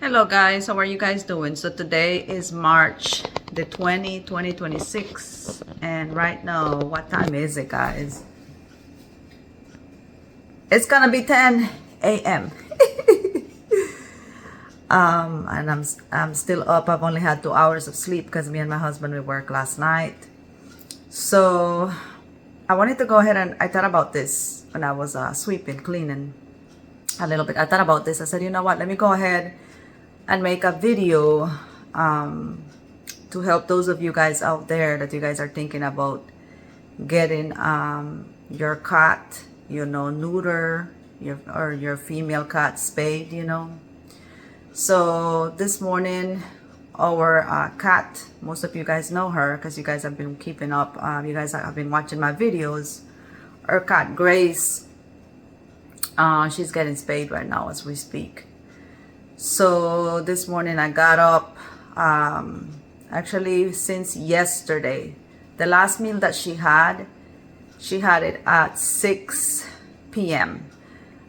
Hello guys, how are you guys doing? So today is March the 2026, and right now, what time is it, guys? It's gonna be 10 a.m. And I'm still up. I've only had 2 hours of sleep because me and my husband we worked last night. So I wanted to go ahead, and I thought about this when I was sweeping, cleaning a little bit. I thought about this. I said, you know what? Let me go ahead and make a video to help those of you guys out there that you guys are thinking about getting your cat, neuter, your female cat spayed, So this morning, our cat, most of you guys know her because you guys have been keeping up, you guys have been watching my videos. Our cat Grace, she's getting spayed right now as we speak. So this morning I got up, actually since yesterday. The last meal that she had it at 6 p.m.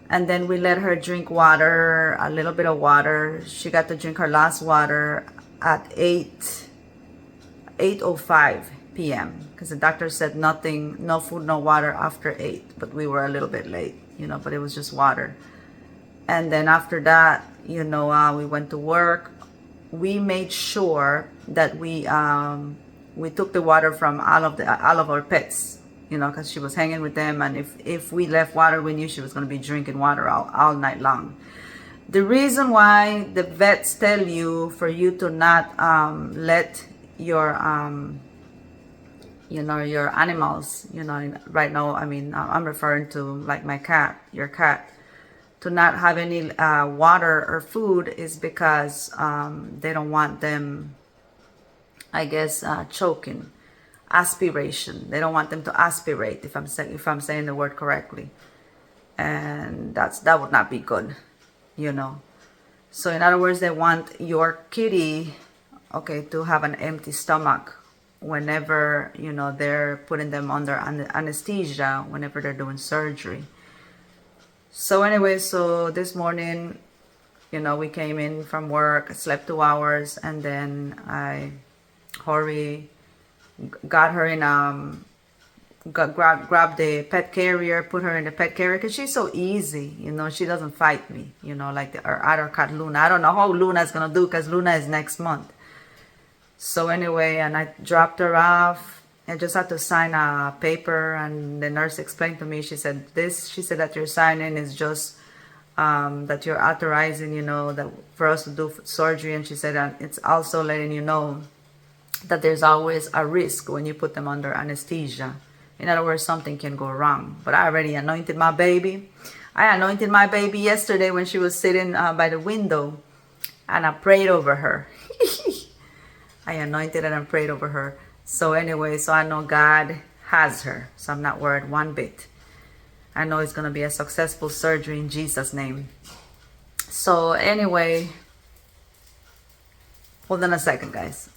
And then we let her drink water, a little bit of water. She got to drink her last water at 8:05 p.m. because the doctor said nothing, no food, no water after 8. But we were a little bit late, but it was just water. And then after that, we went to work. We made sure that we took the water from all of our pets, because she was hanging with them. And if we left water, we knew she was going to be drinking water all night long. The reason why the vets tell you for you to not let your your animals, right now, I mean, I'm referring to like my cat, your cat, to not have any water or food is because they don't want them, I guess, choking, aspiration. They don't want them to aspirate, if I'm saying the word correctly, and that would not be good, So in other words, they want your kitty, okay, to have an empty stomach whenever they're putting them under anesthesia, whenever they're doing surgery. So anyway, so this morning, we came in from work, slept 2 hours, and then I got her in grabbed the pet carrier, put her in the pet carrier because she's so easy, she doesnn't fight me, like our other cat Luna. I don't know how Luna's gonna do because Luna is next month. So anyway, and I dropped her off. I just had to sign a paper, and the nurse explained to me, she said that you're signing is just that you're authorizing, that for us to do surgery. And she said it's also letting you know that there's always a risk when you put them under anesthesia. In other words, something can go wrong. But I already anointed my baby. I anointed my baby yesterday when she was sitting by the window, and I prayed over her. I anointed and I prayed over her. So anyway, so I know God has her. So I'm not worried one bit. I know it's going to be a successful surgery in Jesus' name. So anyway, hold on a second, guys.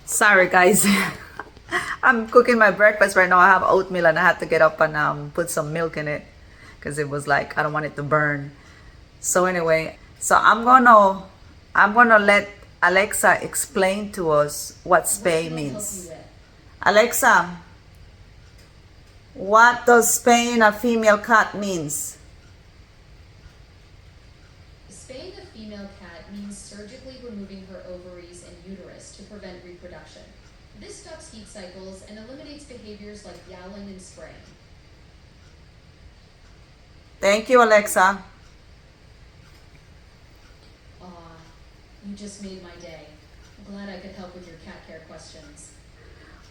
Sorry, guys. I'm cooking my breakfast right now. I have oatmeal and I had to get up and put some milk in it because it was like, I don't want it to burn. So anyway, so I'm gonna let Alexa explain to us what spay means. Alexa, what does spaying a female cat means? Spaying a female cat means surgically removing her ovaries and uterus to prevent reproduction. This stops heat cycles and eliminates behaviors like yowling and spraying. Thank you, Alexa. You just made my day. I'm glad I could help with your cat care questions.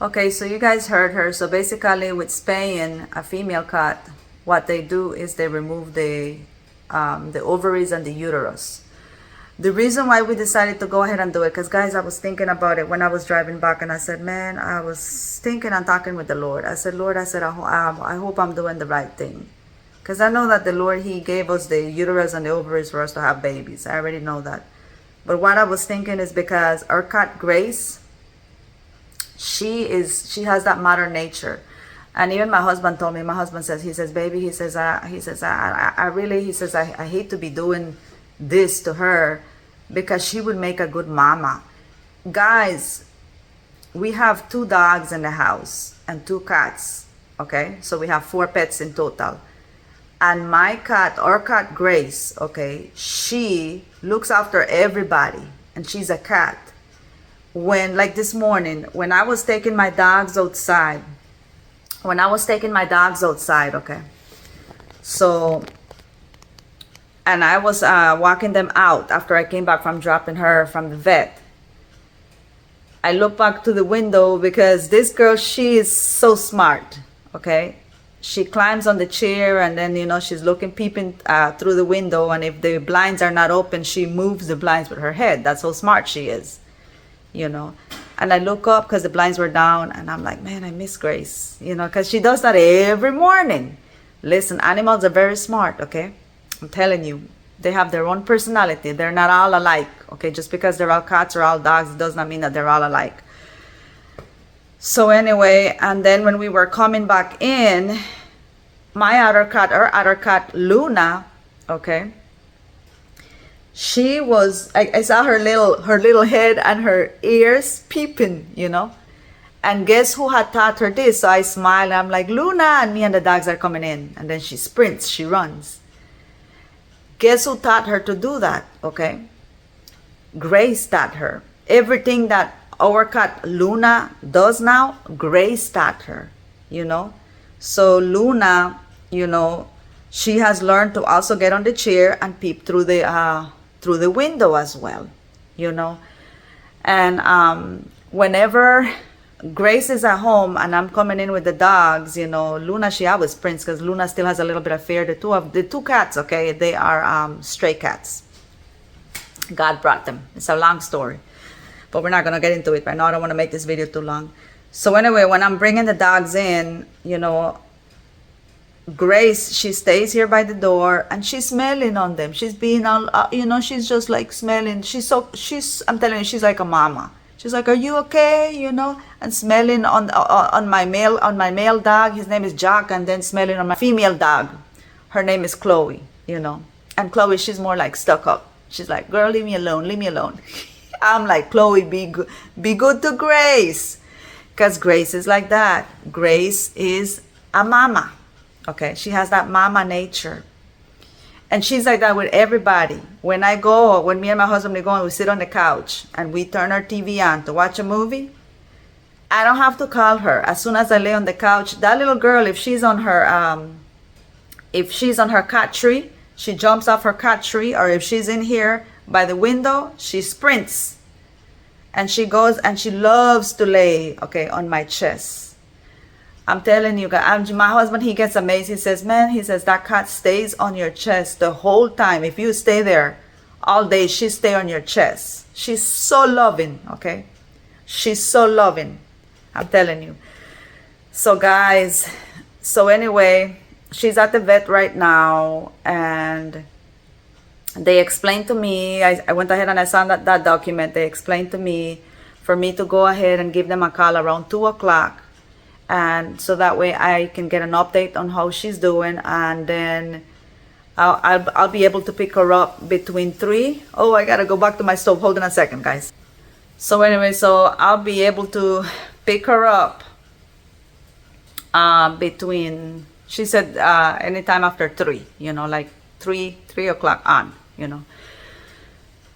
Okay, so you guys heard her. So basically with spaying a female cat, what they do is they remove the ovaries and the uterus. The reason why we decided to go ahead and do it, because guys, I was thinking about it when I was driving back, and I said, man, I was thinking and talking with the Lord. I said, Lord, I hope I'm doing the right thing. Because I know that the Lord, He gave us the uterus and the ovaries for us to have babies. I already know that. But what I was thinking is because our cat Grace, she has that mother nature. And even my husband told me, my husband says, baby, I hate to be doing this to her, because she would make a good mama. Guys, we have 2 dogs in the house and 2 cats, okay? So we have 4 pets in total. And my cat, our cat Grace, okay, she looks after everybody, and she's a cat. When, like this morning, when I was taking my dogs outside, okay, so, and I was walking them out after I came back from dropping her from the vet. I look back to the window because this girl, she is so smart, okay? She climbs on the chair, and then, you know, she's looking, peeping through the window, and if the blinds are not open, she moves the blinds with her head. That's how smart she is, you know. And I look up because the blinds were down, and I'm like, man, I miss Grace, you know, because she does that every morning. Listen, animals are very smart, okay? I'm telling you, they have their own personality. They're not all alike, okay? Just because they're all cats or all dogs, it does not mean that they're all alike. So anyway, and then when we were coming back in, my other cat, our other cat, Luna, okay, she was, I saw her little head and her ears peeping, you know. And guess who had taught her this? So I smiled, I'm like, Luna, and me and the dogs are coming in. And then she sprints, she runs. Guess who taught her to do that, okay? Grace taught her. Everything that our cat Luna does now, Grace taught her, you know. So Luna, you know, she has learned to also get on the chair and peep through the window as well, you know. And whenever Grace is at home and I'm coming in with the dogs, you know, Luna, she always sprints because Luna still has a little bit of fear. The two cats, okay, they are stray cats. God brought them. It's a long story, but we're not going to get into it right now. I don't want to make this video too long. So anyway, when I'm bringing the dogs in, you know, Grace, she stays here by the door and she's smelling on them. She's being all, you know, she's just like smelling. I'm telling you, she's like a mama. She's like, are you okay? You know, and smelling on my male dog. His name is Jack, and then smelling on my female dog. Her name is Chloe, you know. And Chloe, she's more like stuck up. She's like, girl, leave me alone, leave me alone. I'm like, Chloe, be good to Grace. Because Grace is like that. Grace is a mama. Okay, she has that mama nature. And she's like that with everybody. When me and my husband, we go and we sit on the couch and we turn our TV on to watch a movie, I don't have to call her. As soon as I lay on the couch, that little girl, if she's on her cat tree, she jumps off her cat tree, or if she's in here by the window, she sprints. And she goes and she loves to lay, okay, on my chest. I'm telling you guys, my husband, he gets amazed. He says, man, he says, that cat stays on your chest the whole time. If you stay there all day, she stay on your chest. She's so loving, okay? She's so loving. I'm telling you. So guys, so anyway, she's at the vet right now, and they explained to me, I went ahead and I signed that document. They explained to me for me to go ahead and give them a call around 2 o'clock. And so that way I can get an update on how she's doing, and then I'll be able to pick her up between 3. Oh, I gotta go back to my stove. Hold on a second, guys. So anyway, so I'll be able to pick her up between, she said, anytime after 3, you know, like 3 o'clock on, you know.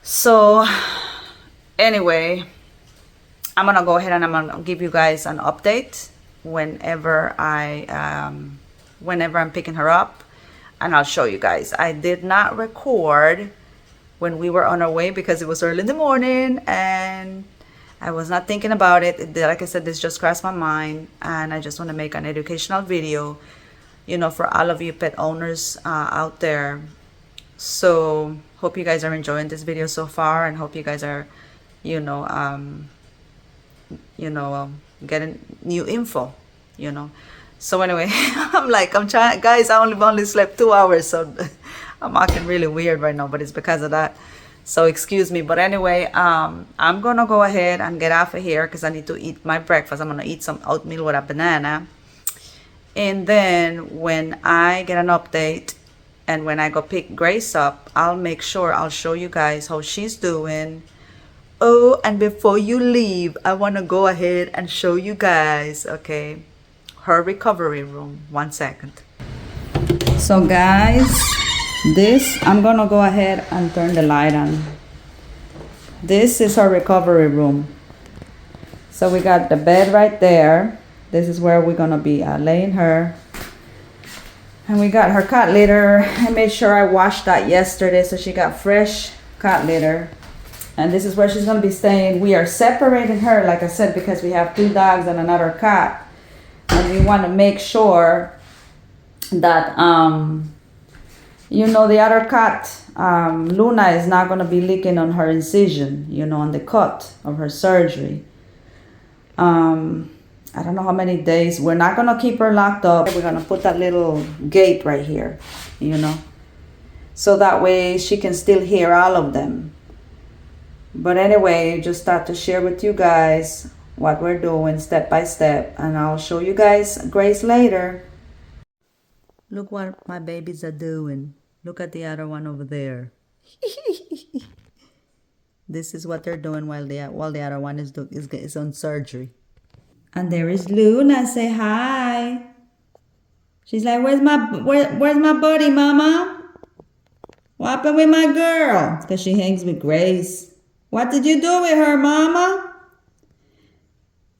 So anyway, I'm gonna go ahead and I'm gonna give you guys an update whenever I'm picking her up, and I'll show you guys. I did not record when we were on our way because it was early in the morning and I was not thinking about it. Like I said, this just crossed my mind, and I just want to make an educational video, you know, for all of you pet owners out there. So hope you guys are enjoying this video so far, and hope you guys are, getting new info, you know. So anyway, I'm trying, guys, I only slept 2 hours, so I'm acting really weird right now, but it's because of that. So excuse me. But anyway, I'm gonna go ahead and get off of here because I need to eat my breakfast. I'm gonna eat some oatmeal with a banana, and then when I get an update, And when I go pick Grace up, I'll make sure I'll show you guys how she's doing. Oh, and before you leave, I want to go ahead and show you guys, okay, her recovery room. 1 second. So guys, this, I'm going to go ahead and turn the light on. This is her recovery room. So we got the bed right there. This is where we're going to be laying her. And we got her cat litter. I made sure I washed that yesterday, so she got fresh cat litter. And this is where she's going to be staying. We are separating her, like I said, because we have 2 dogs and another cat. And we want to make sure that, you know, the other cat, Luna, is not going to be licking on her incision, you know, on the cut of her surgery. I don't know how many days. We're not going to keep her locked up. We're going to put that little gate right here, you know, so that way she can still hear all of them. But anyway, just start to share with you guys what we're doing step by step. And I'll show you guys Grace later. Look what my babies are doing. Look at the other one over there. This is what they're doing while the other one is on surgery. And there is Luna. Say hi. She's like, where's my buddy, Mama? What happened with my girl? Because she hangs with Grace. What did you do with her, Mama?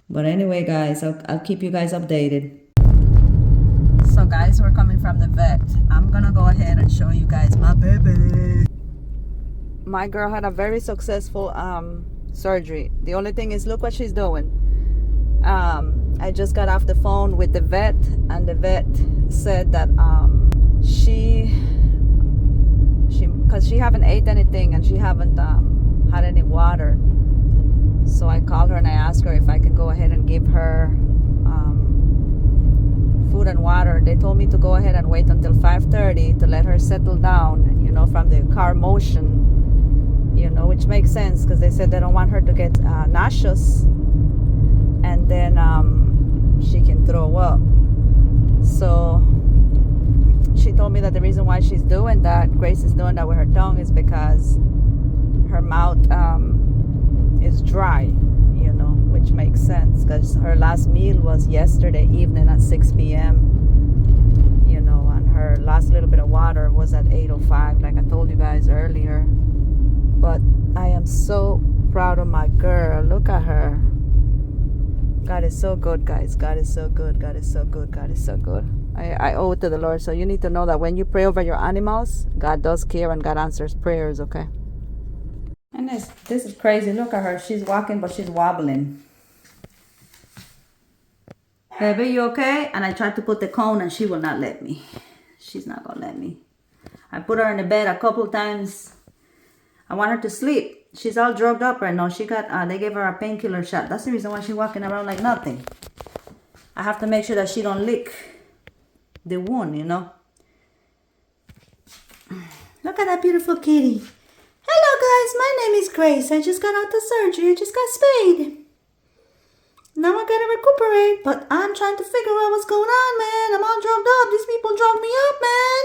But anyway, guys, I'll keep you guys updated. So guys, we're coming from the vet. I'm gonna go ahead and show you guys my baby. My girl had a very successful surgery. The only thing is, look what she's doing. I just got off the phone with the vet, and the vet said that because she haven't ate anything and she haven't had any water. So I called her and I asked her if I can go ahead and give her food and water. They told me to go ahead and wait until 5:30 to let her settle down, you know, from the car motion, you know, which makes sense because they said they don't want her to get nauseous and then she can throw up. So she told me that the reason why she's doing that, Grace is doing that with her tongue, is because her mouth is dry, you know, which makes sense because her last meal was yesterday evening at 6 p.m. you know, and her last little bit of water was at 8:05, like I told you guys earlier. But I am so proud of my girl. Look at her. God is so good, guys. God is so good. God is so good. God is so good. I owe it to the Lord. So you need to know that when you pray over your animals, God does care and God answers prayers, okay? And this is crazy. Look at her. She's walking, but she's wobbling. Baby, you okay? And I tried to put the cone and she will not let me. She's not going to let me. I put her in the bed a couple times. I want her to sleep. She's all drugged up right now. She got, they gave her a painkiller shot. That's the reason why she's walking around like nothing. I have to make sure that she don't lick the wound, you know. Look at that beautiful kitty. Hello guys, my name is Grace. I just got out of surgery. I just got spayed. Now I gotta recuperate, but I'm trying to figure out what's going on, man. I'm all drugged up. These people drugged me up, man.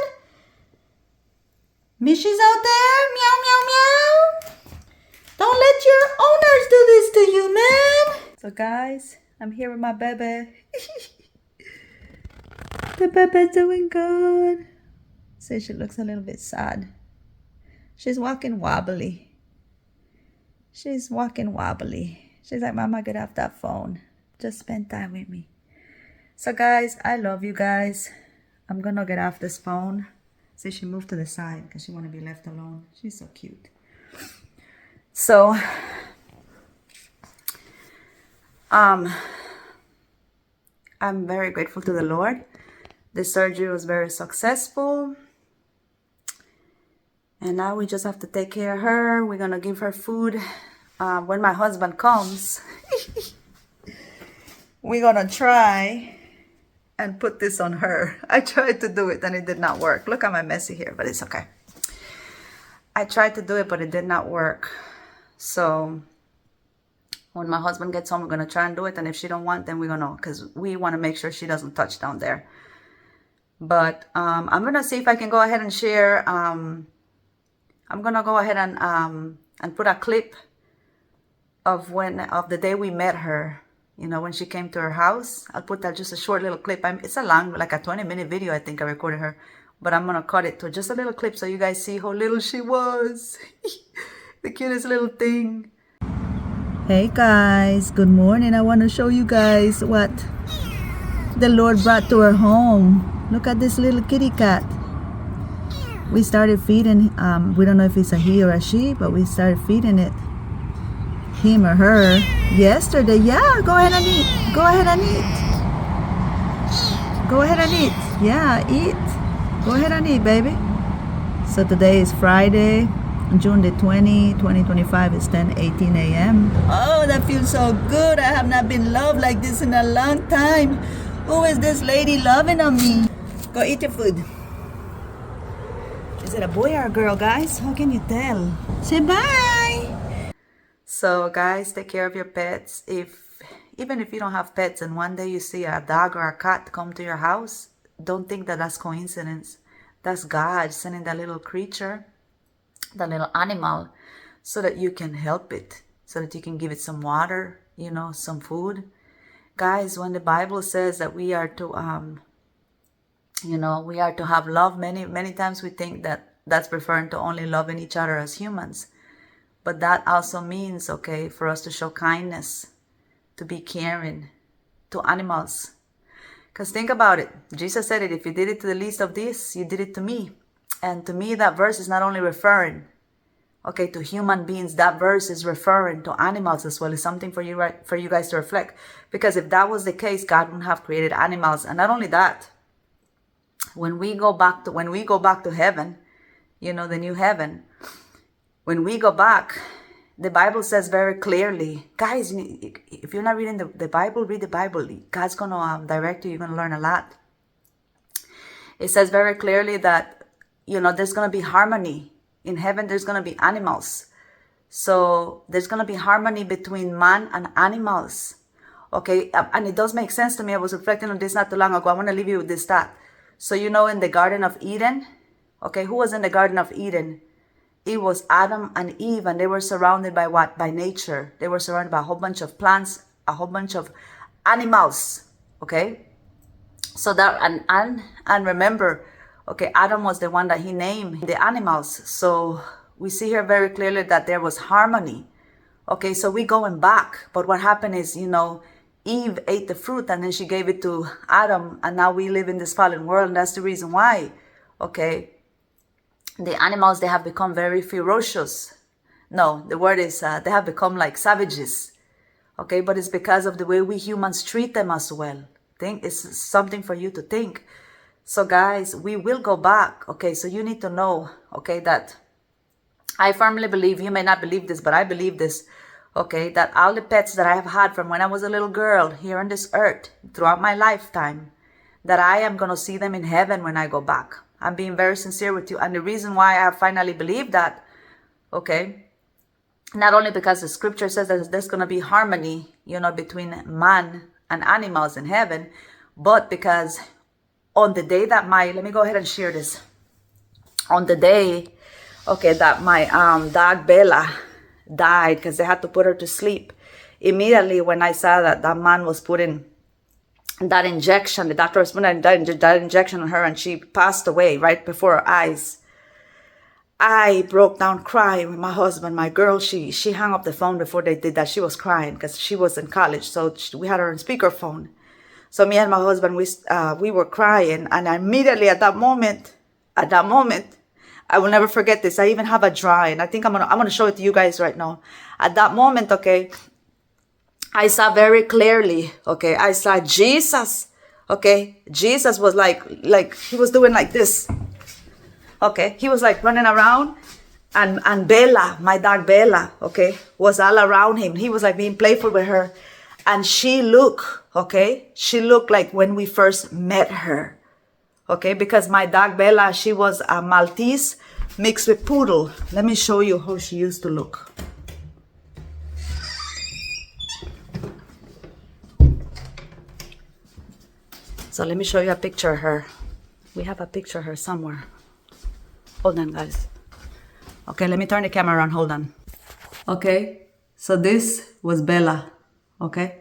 Mishy's out there. Meow, meow, meow. Don't let your owners do this to you, man. So guys, I'm here with my baby. The baby's doing good. So she looks a little bit sad. She's walking wobbly. She's walking wobbly. She's like, Mama, get off that phone. Just spend time with me. So guys, I love you guys. I'm gonna get off this phone. See, she moved to the side because she want to be left alone. She's so cute. So, I'm very grateful to the Lord. The surgery was very successful. And now we just have to take care of her. We're going to give her food. When my husband comes, we're going to try and put this on her. I tried to do it and it did not work. Look at my messy hair, but it's okay. I tried to do it, but it did not work. So when my husband gets home, we're going to try and do it. And if she don't want, then we're going to, because we want to make sure she doesn't touch down there. But I'm gonna see if I can go ahead and share. I'm gonna go ahead and put a clip of the day we met her. You know, when she came to her house. I'll put that, just a short little clip. It's a long, like a 20-minute video, I think I recorded her. But I'm gonna cut it to just a little clip so you guys see how little she was. The cutest little thing. Hey guys, good morning. I want to show you guys what the Lord brought to our home. Look at this little kitty cat. We started feeding, we don't know if it's a he or a she, but we started feeding it, him or her, yesterday. Yeah, go ahead and eat. Go ahead and eat. Go ahead and eat. Yeah, eat. Go ahead and eat, baby. So today is Friday, June the 20th, 2025. It's 10:18 a.m. Oh, that feels so good. I have not been loved like this in a long time. Who is this lady loving on me? Go eat your food. Is it a boy or a girl, guys? How can you tell? Say bye. So, guys, take care of your pets. Even if you don't have pets and one day you see a dog or a cat come to your house, don't think that that's coincidence. That's God sending that little creature, that little animal, so that you can help it, so that you can give it some water, you know, some food. Guys, when the Bible says that we are to we are to have love, many times we think that that's referring to only loving each other as humans. But that also means, okay, for us to show kindness, to be caring to animals. Because think about it. Jesus said it, if you did it to the least of this, you did it to me. And to me, that verse is not only referring, okay, to human beings. That verse is referring to animals as well. It's something for you guys to reflect. Because if that was the case, God wouldn't have created animals. And not only that, when we go back to heaven, you know, the new heaven, when we go back, the Bible says very clearly, guys, if you're not reading the Bible, read the Bible. God's going to direct you. You're going to learn a lot. It says very clearly that, you know, there's going to be harmony. In heaven, there's going to be animals. So there's going to be harmony between man and animals. Okay, and it does make sense to me. I was reflecting on this not too long ago. I want to leave you with this thought. So, you know, in the Garden of Eden, okay, who was in the Garden of Eden? It was Adam and Eve, and they were surrounded by what? By nature. They were surrounded by a whole bunch of plants, a whole bunch of animals, okay? So that, and remember, okay, Adam was the one that he named the animals. So we see here very clearly that there was harmony. Okay, so we going back. But what happened is, you know, Eve ate the fruit and then she gave it to Adam, and now we live in this fallen world, and that's the reason why, okay, the animals, they have become very ferocious. No, the word is they have become like savages, okay, but it's because of the way we humans treat them as well. Think it's something for you to think. So guys, we will go back, okay, so you need to know, okay, that I firmly believe, you may not believe this, but I believe this, okay, that all the pets that I have had from when I was a little girl here on this earth throughout my lifetime, that I am going to see them in heaven when I go back. I'm being very sincere with you. And the reason why I finally believe that, okay, not only because the scripture says that there's going to be harmony, you know, between man and animals in heaven, but because on the day that let me go ahead and share this. On the day, okay, that my dog Bella died, because they had to put her to sleep. Immediately when I saw that that man was putting that injection, the doctor was putting that injection on her, and she passed away right before our eyes, I broke down crying with my husband. My girl, she hung up the phone before they did that. She was crying because she was in college, so we had her on speakerphone. So me and my husband, we were crying, and immediately at that moment, I will never forget this. I even have a drawing. I think I'm gonna show it to you guys right now. At that moment, okay, I saw very clearly, okay, I saw Jesus, okay. Jesus was like he was doing like this, okay. He was like running around, and Bella, my dog Bella, okay, was all around him. He was like being playful with her, and she looked like when we first met her. Okay, because my dog Bella, she was a Maltese mixed with poodle. Let me show you how she used to look. So let me show you a picture of her. We have a picture of her somewhere. Hold on, guys. Okay, let me turn the camera around. Hold on. Okay, so this was Bella. Okay.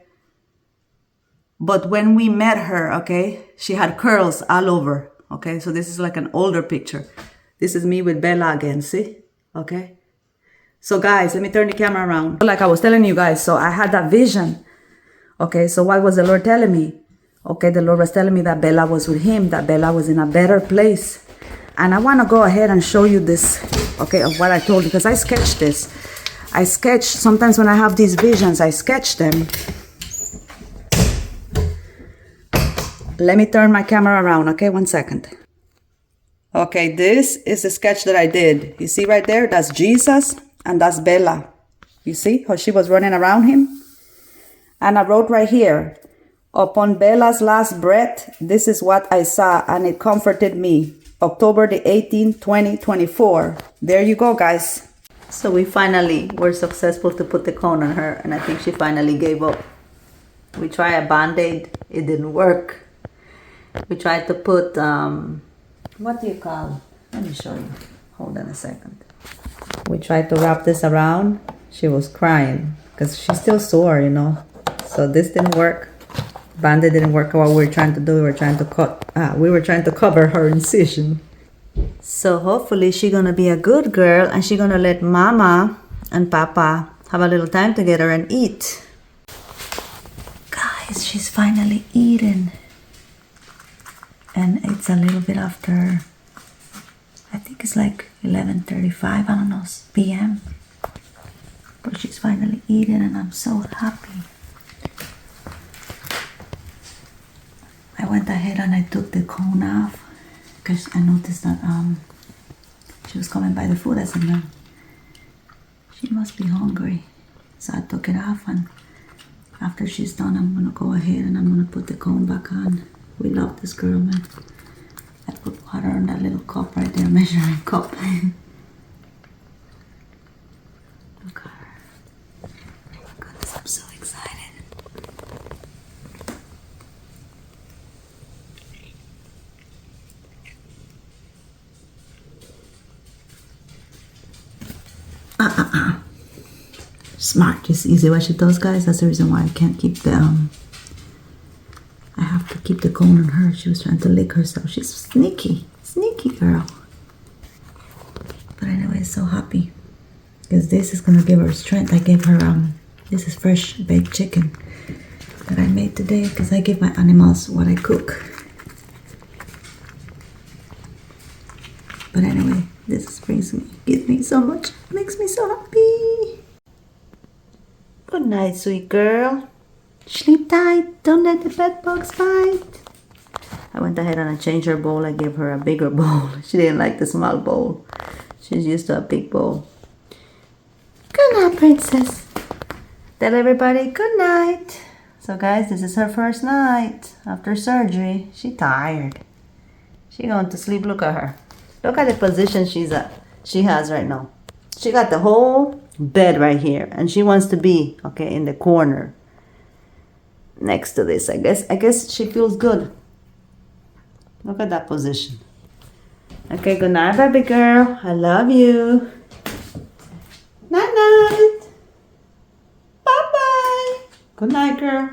But when we met her, okay, she had curls all over. Okay, so this is like an older picture. This is me with Bella again, see? Okay. So guys, let me turn the camera around. Like I was telling you guys, so I had that vision. Okay, so what was the Lord telling me? Okay, the Lord was telling me that Bella was with him, that Bella was in a better place. And I want to go ahead and show you this, okay, of what I told you, because I sketched this. I sketch, sometimes when I have these visions, I sketch them. Let me turn my camera around, okay, 1 second. Okay, this is the sketch that I did. You see right there, that's Jesus and that's Bella. You see how she was running around him? And I wrote right here, upon Bella's last breath, this is what I saw and it comforted me. October the 18th, 2024. There you go, guys. So we finally were successful to put the cone on her, and I think she finally gave up. We tried a band-aid, it didn't work. We tried to put, what do you call? Let me show you. Hold on a second. We tried to wrap this around. She was crying because she's still sore, you know. So this didn't work. Band-aid didn't work. What we were trying to do, we were trying to cover her incision. So hopefully she's gonna be a good girl and she's gonna let Mama and Papa have a little time together and eat. Guys, she's finally eating. And it's a little bit after, I think it's like 11:35, I don't know, p.m. But she's finally eating and I'm so happy. I went ahead and I took the cone off because I noticed that she was coming by the food. I said, no, she must be hungry. So I took it off, and after she's done, I'm gonna go ahead and I'm gonna put the cone back on. We love this girl, man. I put water in that little cup right there, measuring cup. Look at her. Oh my goodness, I'm so excited. Smart. You see what she does, guys? That's the reason why I can't keep the I have to keep the cone on her. She was trying to lick herself. She's sneaky girl. But anyway, so happy because this is gonna give her strength. I gave her this is fresh baked chicken that I made today because I give my animals what I cook. But anyway, this gives me so much, makes me so happy. Good night, sweet girl. Sleep tight. Don't let the bed bugs bite. I went ahead and I changed her bowl. I gave her a bigger bowl. She didn't like the small bowl. She's used to a big bowl. Good night, princess. Tell everybody good night. So guys, this is her first night after surgery. She tired. She going to sleep. Look at her. Look at the position she has right now. She got the whole bed right here, and she wants to be in the corner next to this. I guess she feels good. Look at that position. Okay, good night, baby girl. I love you. Night night. Bye bye. Good night, girl.